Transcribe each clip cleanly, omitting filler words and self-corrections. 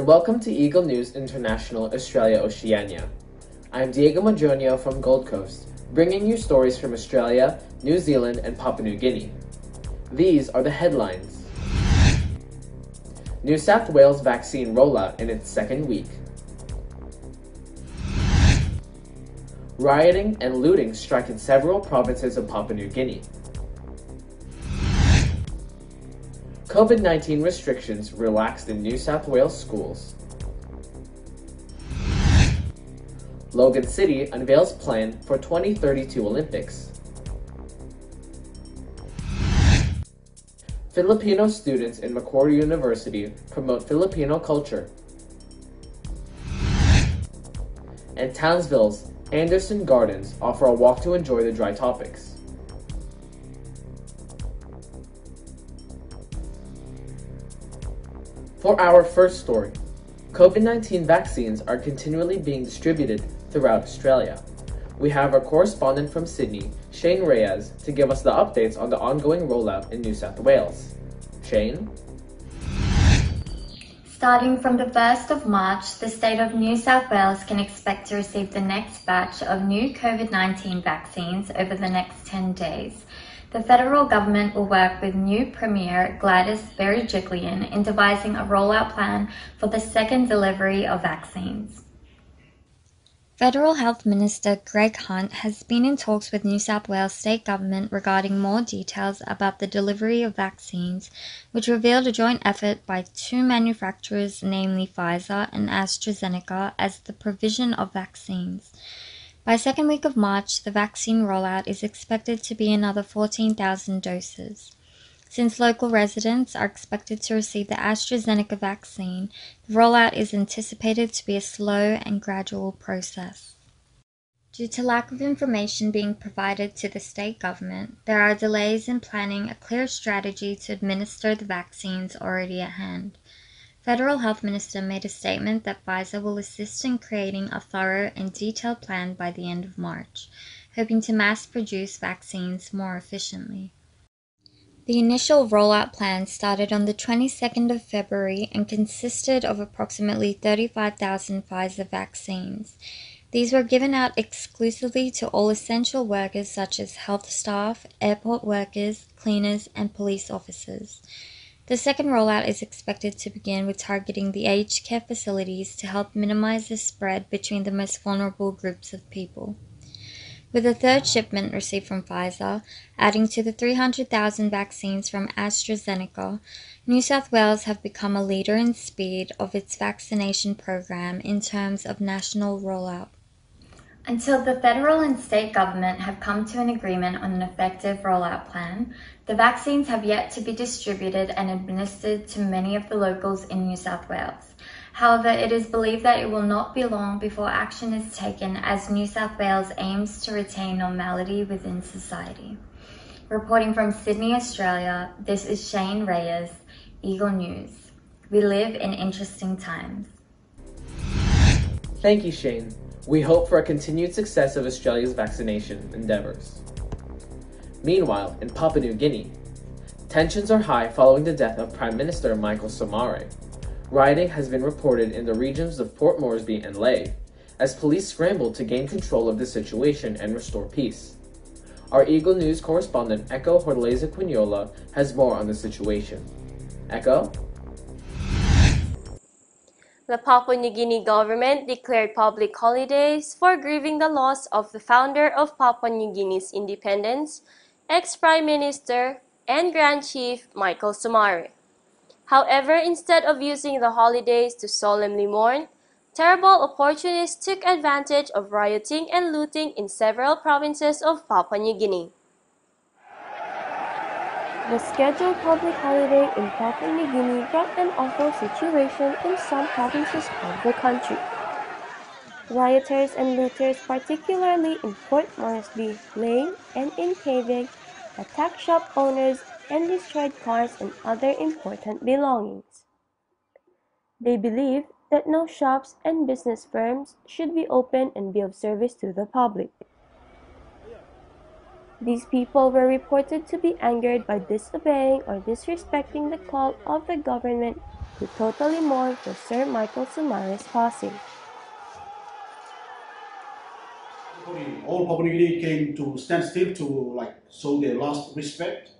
and welcome to Eagle News International Australia Oceania. I'm Diego MADRONIO from Gold Coast, bringing you stories from Australia, New Zealand, and Papua New Guinea. These are the headlines. New South Wales vaccine rollout in its second week. Rioting and looting strike in several provinces of Papua New Guinea. COVID-19 restrictions relaxed in New South Wales schools. Logan City unveils plan for 2032 Olympics. Filipino students in Macquarie University promote Filipino culture. And Townsville's Anderson Gardens offer a walk to enjoy the dry tropics. For our first story, COVID-19 vaccines are continually being distributed throughout Australia. We have our correspondent from Sydney, Shane Reyes, to give us the updates on the ongoing rollout in New South Wales. Shane? Starting from the 1st of March, the state of New South Wales can expect to receive the next batch of new COVID-19 vaccines over the next 10 days. The federal government will work with new Premier Gladys Berejiklian in devising a rollout plan for the second delivery of vaccines. Federal Health Minister Greg Hunt has been in talks with New South Wales state government regarding more details about the delivery of vaccines, which revealed a joint effort by two manufacturers, namely Pfizer and AstraZeneca, as the provision of vaccines. By second week of March, the vaccine rollout is expected to be another 14,000 doses. Since local residents are expected to receive the AstraZeneca vaccine, the rollout is anticipated to be a slow and gradual process. Due to lack of information being provided to the state government, there are delays in planning a clear strategy to administer the vaccines already at hand. Federal Health Minister made a statement that Pfizer will assist in creating a thorough and detailed plan by the end of March, hoping to mass-produce vaccines more efficiently. The initial rollout plan started on the 22nd of February and consisted of approximately 35,000 Pfizer vaccines. These were given out exclusively to all essential workers such as health staff, airport workers, cleaners, and police officers. The second rollout is expected to begin with targeting the aged care facilities to help minimize the spread between the most vulnerable groups of people. With a third shipment received from Pfizer, adding to the 300,000 vaccines from AstraZeneca, New South Wales have become a leader in speed of its vaccination program in terms of national rollout. Until the federal and state government have come to an agreement on an effective rollout plan, the vaccines have yet to be distributed and administered to many of the locals in New South Wales. However, it is believed that it will not be long before action is taken as New South Wales aims to retain normality within society. Reporting from Sydney, Australia, this is Shane Reyes, Eagle News. We live in interesting times. Thank you, Shane. We hope for a continued success of Australia's vaccination endeavours. Meanwhile, in Papua New Guinea, tensions are high following the death of Prime Minister Michael Somare. Rioting has been reported in the regions of Port Moresby and Lae, as police scrambled to gain control of the situation and restore peace. Our Eagle News correspondent ECCO HORTALEZA QUINOLA has more on the situation. ECCO? The Papua New Guinea government declared public holidays for grieving the loss of the founder of Papua New Guinea's independence, ex-Prime Minister and Grand Chief Michael Somare. However, instead of using the holidays to solemnly mourn, terrible opportunists took advantage of rioting and looting in several provinces of Papua New Guinea. The scheduled public holiday in Papua New Guinea brought an awful situation in some provinces of the country. Rioters and looters, particularly in Port Moresby, Lae, and in Kavig, attacked shop owners and destroyed cars and other important belongings. They believe that no shops and business firms should be open and be of service to the public. These people were reported to be angered by disobeying or disrespecting the call of the government to totally mourn for Sir Michael Sumare's passing. All Papua New Guinea came to stand still to show their last respect,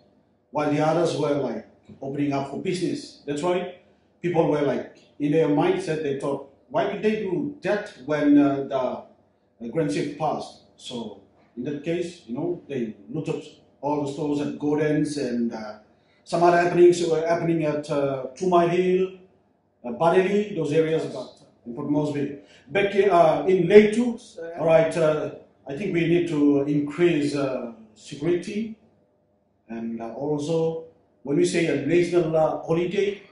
while the others were opening up for business. That's why people were in their mindset, they thought, why did they do that when the Grand Chief passed? So in that case, they looted all the stores at Gordon's, and some other happenings were happening at Tumai Hill, Badeli, those areas in Port Moresby. Back in late 2000, I think we need to increase security, and also when we say a national holiday,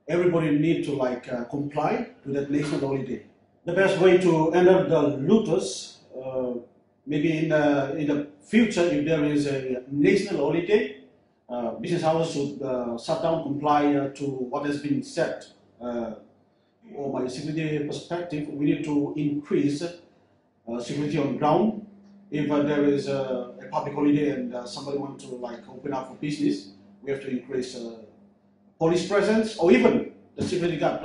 everybody need to comply to that national holiday. The best way to handle the looters, maybe in the future, if there is a national holiday, business houses should shut down, comply to what has been said. Or by security perspective, we need to increase security on ground. If there is a public holiday and somebody wants to open up for business, we have to increase police presence, or even the security guard.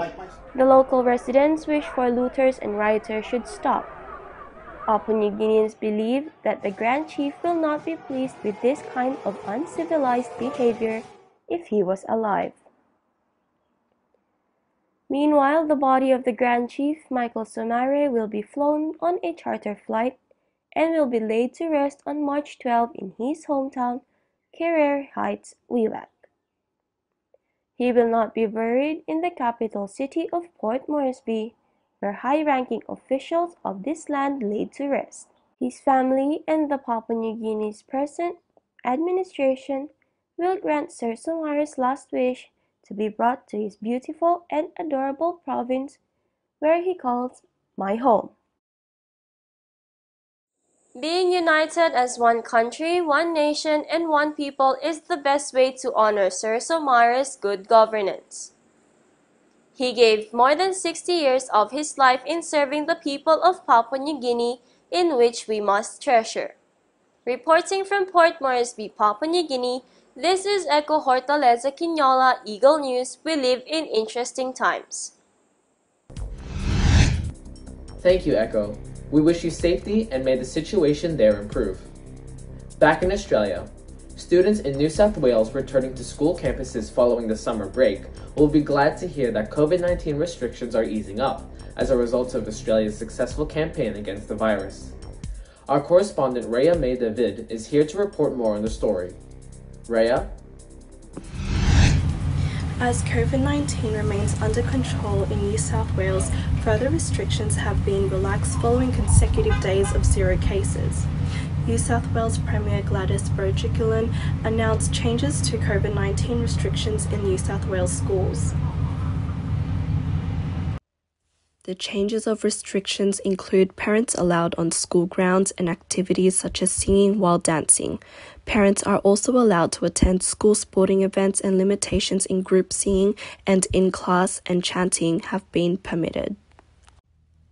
The local residents wish for looters and rioters should stop. Papua New Guineans believe that the Grand Chief will not be pleased with this kind of uncivilized behavior if he was alive. Meanwhile, the body of the Grand Chief, Michael Somare, will be flown on a charter flight and will be laid to rest on March 12 in his hometown, Kerrere Heights, Wewak. He will not be buried in the capital city of Port Moresby, where high-ranking officials of this land laid to rest. His family and the Papua New Guinea's present administration will grant Sir Somare's last wish to be brought to his beautiful and adorable province, where he calls my home. Being united as one country, one nation, and one people is the best way to honor Sir Somare's good governance. He gave more than 60 years of his life in serving the people of Papua New Guinea, in which we must treasure. Reporting from Port Moresby, Papua New Guinea, this is ECCO HORTALEZA QUINOLA Eagle News. We live in interesting times. Thank you, ECCO. We wish you safety and may the situation there improve. Back in Australia, students in New South Wales returning to school campuses following the summer break will be glad to hear that COVID-19 restrictions are easing up as a result of Australia's successful campaign against the virus. Our correspondent Rhea May David is here to report more on the story. Rhea? As COVID-19 remains under control in New South Wales, further restrictions have been relaxed following consecutive days of 0 cases. New South Wales Premier Gladys Berejiklian announced changes to COVID-19 restrictions in New South Wales schools. The changes of restrictions include parents allowed on school grounds and activities such as singing while dancing. Parents are also allowed to attend school sporting events, and limitations in group singing and in-class and chanting have been permitted.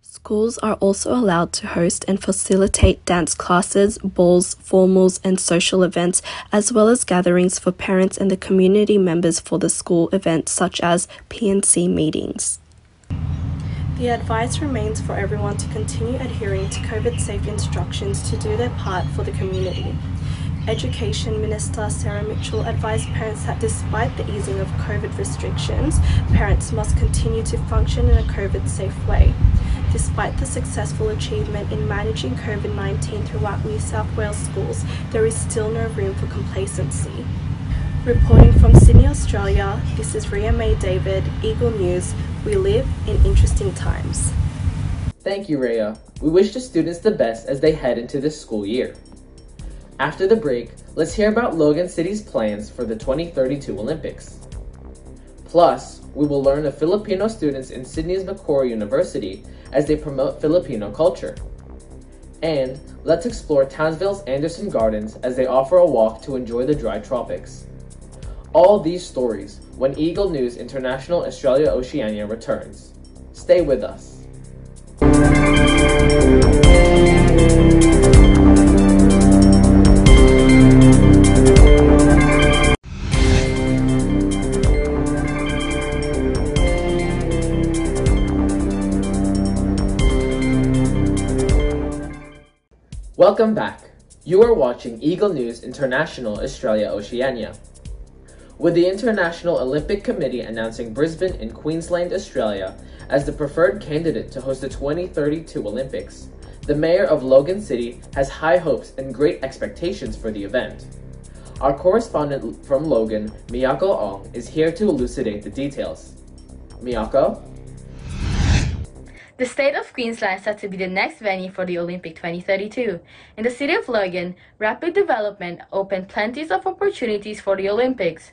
Schools are also allowed to host and facilitate dance classes, balls, formals, and social events, as well as gatherings for parents and the community members for the school events such as P&C meetings. The advice remains for everyone to continue adhering to COVID-safe instructions to do their part for the community. Education Minister Sarah Mitchell advised parents that despite the easing of COVID restrictions, parents must continue to function in a COVID-safe way. Despite the successful achievement in managing COVID-19 throughout New South Wales schools, there is still no room for complacency. Reporting from Sydney, Australia, this is Rhea May David, Eagle News. We live in interesting times. Thank you, Rhea. We wish the students the best as they head into this school year. After the break, let's hear about Logan City's plans for the 2032 Olympics. Plus, we will learn of Filipino students in Sydney's Macquarie University as they promote Filipino culture. And let's explore Townsville's Anderson Gardens as they offer a walk to enjoy the dry tropics. All these stories when Eagle News International Australia Oceania returns. Stay with us. Welcome back. You are watching Eagle News International Australia Oceania. With the International Olympic Committee announcing Brisbane in Queensland, Australia as the preferred candidate to host the 2032 Olympics, the Mayor of Logan City has high hopes and great expectations for the event. Our correspondent from Logan, Miyako Ong, is here to elucidate the details. Miyako? The state of Queensland is set to be the next venue for the Olympic 2032. In the city of Logan, rapid development opened plenty of opportunities for the Olympics.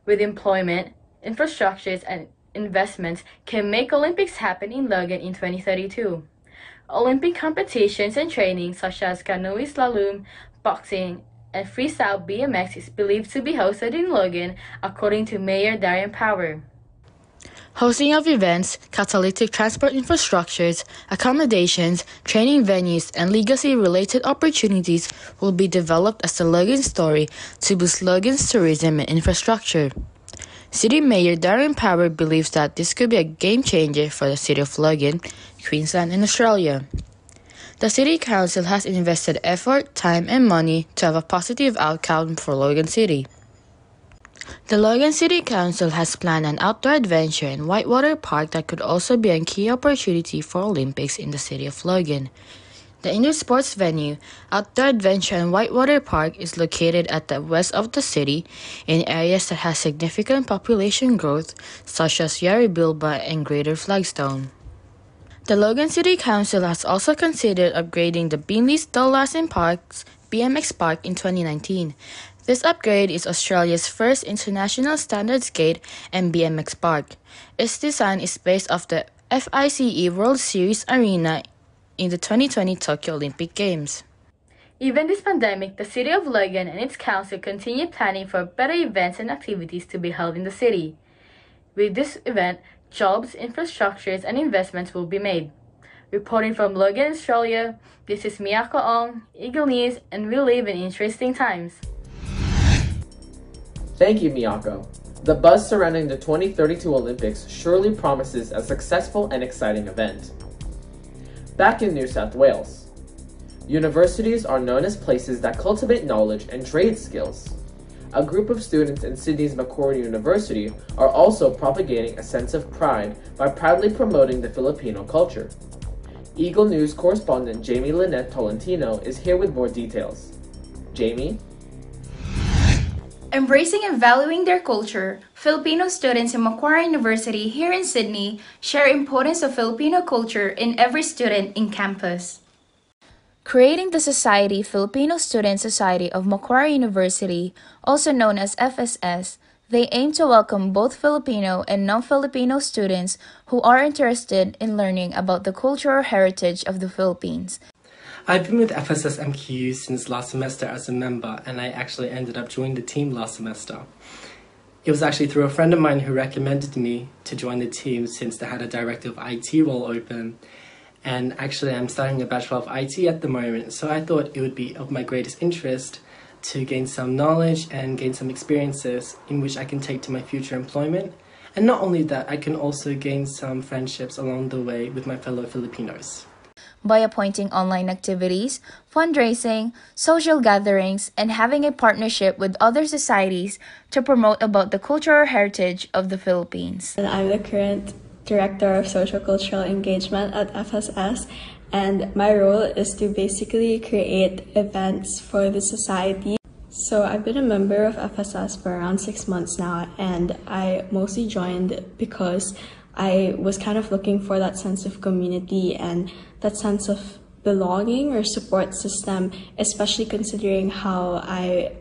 With employment, infrastructures, and investments can make Olympics happen in Logan in 2032. Olympic competitions and training such as canoe slalom, boxing, and freestyle BMX is believed to be hosted in Logan, according to Mayor Darren Power. Hosting of events, catalytic transport infrastructures, accommodations, training venues, and legacy-related opportunities will be developed as the Logan story to boost Logan's tourism and infrastructure. City Mayor Darren Power believes that this could be a game changer for the city of Logan, Queensland, and Australia. The City Council has invested effort, time, and money to have a positive outcome for Logan City. The Logan City Council has planned an outdoor adventure and whitewater park that could also be a key opportunity for Olympics in the city of Logan. The indoor sports venue, Outdoor Adventure and Whitewater Park, is located at the west of the city in areas that have significant population growth, such as Yarrabilba and Greater Flagstone. The Logan City Council has also considered upgrading the Beanley's Dolasin Park's BMX Park in 2019. This upgrade is Australia's first international standard skate and BMX park. Its design is based off the FICE World Series Arena in the 2020 Tokyo Olympic Games. Even this pandemic, the city of Logan and its council continue planning for better events and activities to be held in the city. With this event, jobs, infrastructures, and investments will be made. Reporting from Logan, Australia, this is Miyako Ong, Eagle News, and we live in interesting times. Thank you, Miyako. The buzz surrounding the 2032 Olympics surely promises a successful and exciting event. Back in New South Wales, universities are known as places that cultivate knowledge and trade skills. A group of students in Sydney's Macquarie University are also propagating a sense of pride by proudly promoting the Filipino culture. Eagle News correspondent Jamie Lynette Tolentino is here with more details. Jamie? Embracing and valuing their culture, Filipino students in Macquarie University here in Sydney share importance of Filipino culture in every student in campus. Creating the Society Filipino Student Society of Macquarie University, also known as FSS, they aim to welcome both Filipino and non-Filipino students who are interested in learning about the cultural heritage of the Philippines. I've been with FSS MQU since last semester as a member, and I actually ended up joining the team last semester. It was actually through a friend of mine who recommended me to join the team since they had a Director of IT role open. And actually I'm studying a Bachelor of IT at the moment, so I thought it would be of my greatest interest to gain some knowledge and gain some experiences in which I can take to my future employment. And not only that, I can also gain some friendships along the way with my fellow Filipinos. By appointing online activities, fundraising, social gatherings, and having a partnership with other societies to promote about the cultural heritage of the Philippines. And I'm the current Director of Social Cultural Engagement at FSS, and my role is to basically create events for the society. So I've been a member of FSS for around 6 months now, and I mostly joined because I was kind of looking for that sense of community and that sense of belonging or support system, especially considering how I've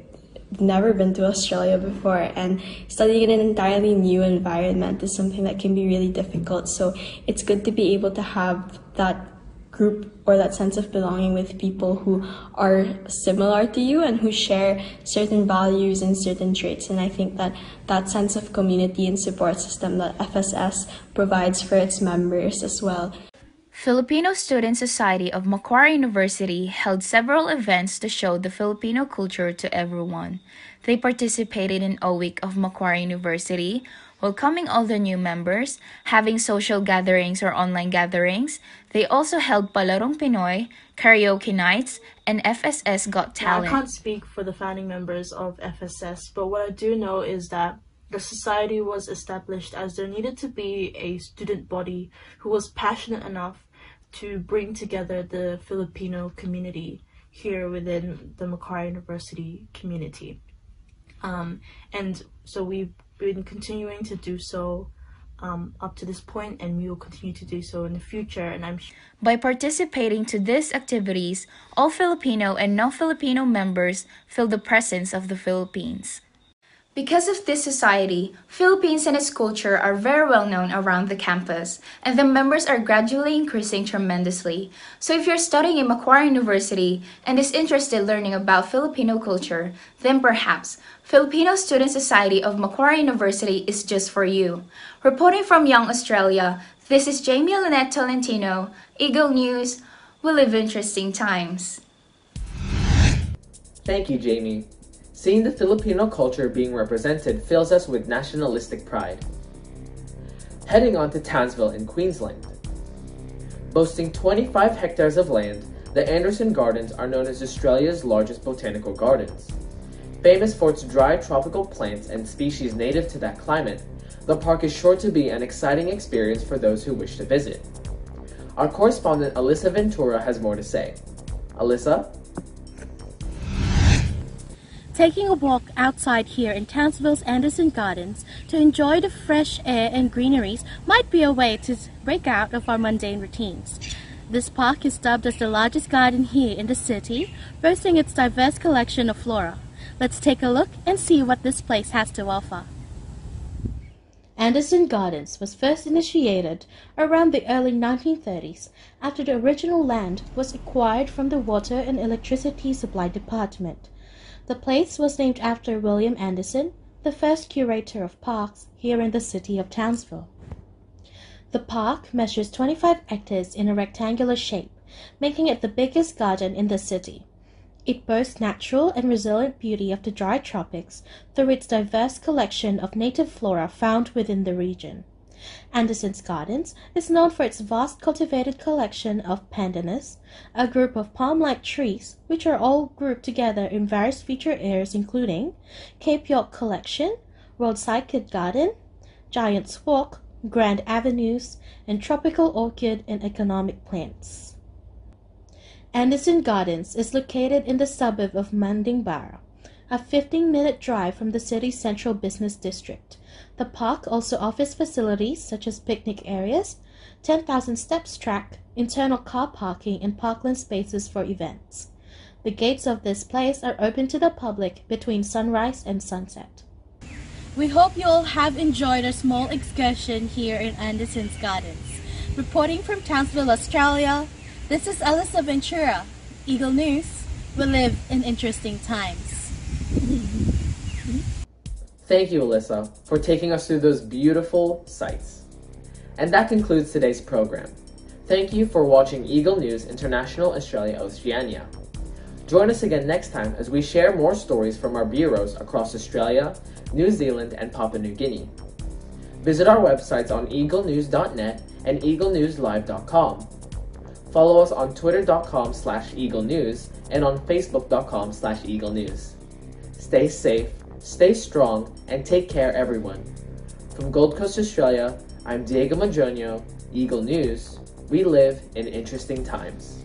never been to Australia before, and studying in an entirely new environment is something that can be really difficult. So it's good to be able to have that group or that sense of belonging with people who are similar to you and who share certain values and certain traits. And I think that that sense of community and support system that FSS provides for its members as well. Filipino Student Society of Macquarie University held several events to show the Filipino culture to everyone. They participated in a week of Macquarie University, welcoming all the new members, having social gatherings or online gatherings. They also held Palarong Pinoy, karaoke nights, and FSS Got Talent. Now, I can't speak for the founding members of FSS, but what I do know is that the society was established as there needed to be a student body who was passionate enough to bring together the Filipino community here within the Macquarie University community. And so we've been continuing to do so up to this point, and we will continue to do so in the future. And by participating to these activities, all Filipino and non-Filipino members feel the presence of the Philippines. Because of this society, Philippines and its culture are very well known around the campus, and the members are gradually increasing tremendously. So if you're studying in Macquarie University and is interested in learning about Filipino culture, then perhaps Filipino Student Society of Macquarie University is just for you. Reporting from Young Australia, this is Jamie Lynette Tolentino, Eagle News. We live interesting times. Thank you, Jamie. Seeing the Filipino culture being represented fills us with nationalistic pride. Heading on to Townsville in Queensland. Boasting 25 hectares of land, the Anderson Gardens are known as Australia's largest botanical gardens. Famous for its dry tropical plants and species native to that climate, the park is sure to be an exciting experience for those who wish to visit. Our correspondent ALYSSA Ventura has more to say. ALYSSA? Taking a walk outside here in Townsville's Anderson Gardens to enjoy the fresh air and greeneries might be a way to break out of our mundane routines. This park is dubbed as the largest garden here in the city, boasting its diverse collection of flora. Let's take a look and see what this place has to offer. Anderson Gardens was first initiated around the early 1930s after the original land was acquired from the Water and Electricity Supply Department. The place was named after William Anderson, the first curator of parks here in the city of Townsville. The park measures 25 hectares in a rectangular shape, making it the biggest garden in the city. It boasts natural and resilient beauty of the dry tropics through its diverse collection of native flora found within the region. Anderson's Gardens is known for its vast cultivated collection of pandanus, a group of palm-like trees which are all grouped together in various feature areas including Cape York Collection, Roadside Kid Garden, Giant's Walk, Grand Avenues, and tropical orchid and economic plants. Anderson Gardens is located in the suburb of Mandingbara, a 15-minute drive from the city's central business district. The park also offers facilities such as picnic areas, 10,000 steps track, internal car parking, and parkland spaces for events. The gates of this place are open to the public between sunrise and sunset. We hope you all have enjoyed our small excursion here in Anderson's Gardens. Reporting from Townsville, Australia, this is ALYSSA Ventura, Eagle News. We live in interesting times. Thank you, ALYSSA, for taking us through those beautiful sights. And that concludes today's program. Thank you for watching Eagle News International Australia Oceania. Join us again next time as we share more stories from our bureaus across Australia, New Zealand, and Papua New Guinea. Visit our websites on eaglenews.net and eaglenewslive.com. Follow us on twitter.com/eaglenews and on facebook.com/eaglenews. Stay safe, stay strong, and take care, everyone. From Gold Coast, Australia, I'm Diego MADRONIO, Eagle News. We live in interesting times.